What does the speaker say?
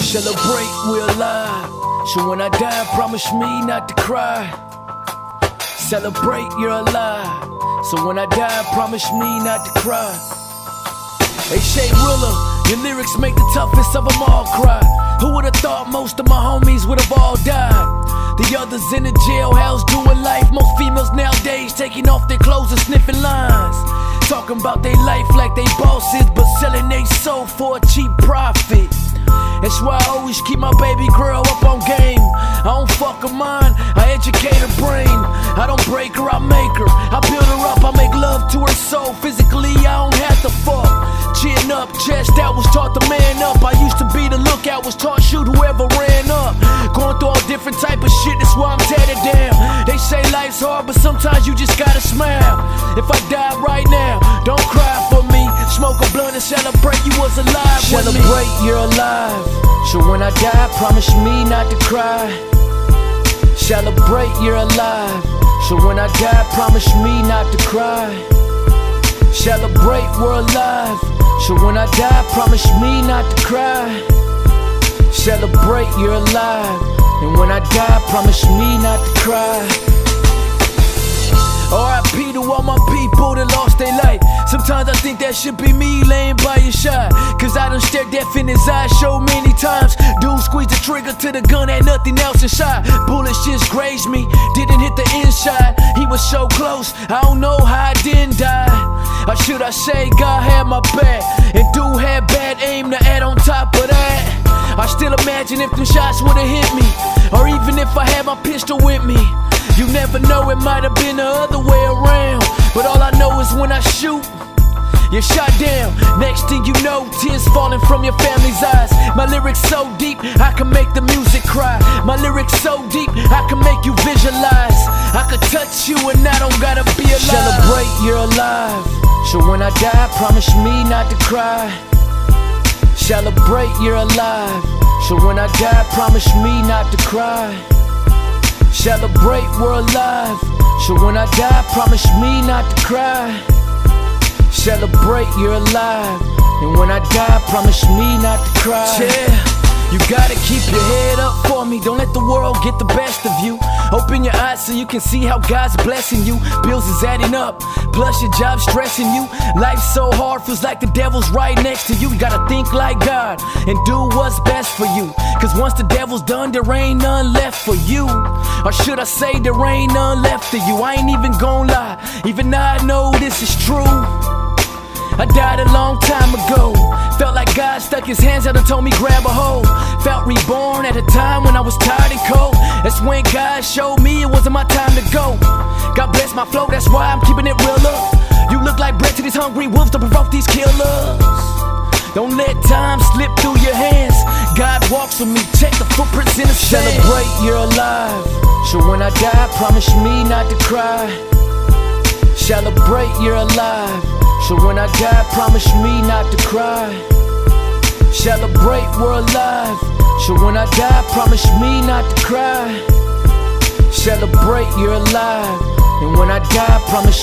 Celebrate, we're alive. So when I die, promise me not to cry. Celebrate, you're alive. So when I die, promise me not to cry. They say, Rilla, your lyrics make the toughest of them all cry. Who would've thought most of my homies would've all died? The others in the jailhouse doing life. Most females nowadays taking off their clothes and sniffing lines. Talking about their life like they bosses, but selling their soul for a cheap profit. That's why I always keep my baby girl up on game. I don't fuck her mind, I educate her brain. I don't break her, I make her. I build her up, I make love to her soul. Physically, I don't have to fuck. Chin up, chest out, was taught to man up. I used to be the lookout, was taught shoot whoever ran up. Going through all different type of shit, that's why I'm tatted down. They say life's hard, but sometimes you just gotta smile. If I die right now, don't cry for me. Smoke a blunt and celebrate you was alive. Celebrate, you're alive. So when I die, promise me not to cry. Celebrate, you're alive. So when I die, promise me not to cry. Celebrate, we're alive. So when I die, promise me not to cry. Celebrate, you're alive. And when I die, promise me not to cry. R.I.P. to all my people that lost their life. Sometimes I think that should be me laying by your side, cause I done stared death in his eyes so many times. Dude squeezed the trigger to the gun, had nothing else inside. Bullets just grazed me, didn't hit the inside. He was so close, I don't know how I didn't die. Or should I say God had my back, and dude had bad aim to add on top of that. I still imagine if them shots would've hit me, or even if I had my pistol with me. You never know, it might have been the other way around. But all I know is when I shoot, you're shot down. Next thing you know, tears falling from your family's eyes. My lyrics so deep, I can make the music cry. My lyrics so deep, I can make you visualize. I could touch you and I don't gotta be alive. Celebrate, you're alive. So when I die, promise me not to cry. Celebrate, you're alive. So when I die, promise me not to cry. Celebrate, we're alive. So when I die, promise me not to cry. Celebrate, you're alive. And when I die, promise me not to cry. Yeah. You gotta keep your head up for me. Don't let the world get the best of you. Open your eyes so you can see how God's blessing you. Bills is adding up, plus your job stressing you. Life's so hard, feels like the devil's right next to you. You gotta think like God and do what's best for you, cause once the devil's done, there ain't none left for you. Or should I say there ain't none left for you. I ain't even gon' lie, even though I know this is true. I died a long time ago. Felt like God stuck his hands out and told me grab a hold. Felt reborn at a time when I was tired and cold. That's when God showed me it wasn't my time to go. God bless my flow, that's why I'm keeping it real up. You look like bread to these hungry wolves to provoke these killers. Don't let time slip through your hands. God walks with me, check the footprints in the sand. Celebrate, you're alive. So when I die, promise me not to cry. Celebrate, you're alive. So when I die, promise me not to cry. Celebrate, we're alive. So when I die, promise me not to cry. Celebrate, you're alive. And when I die, promise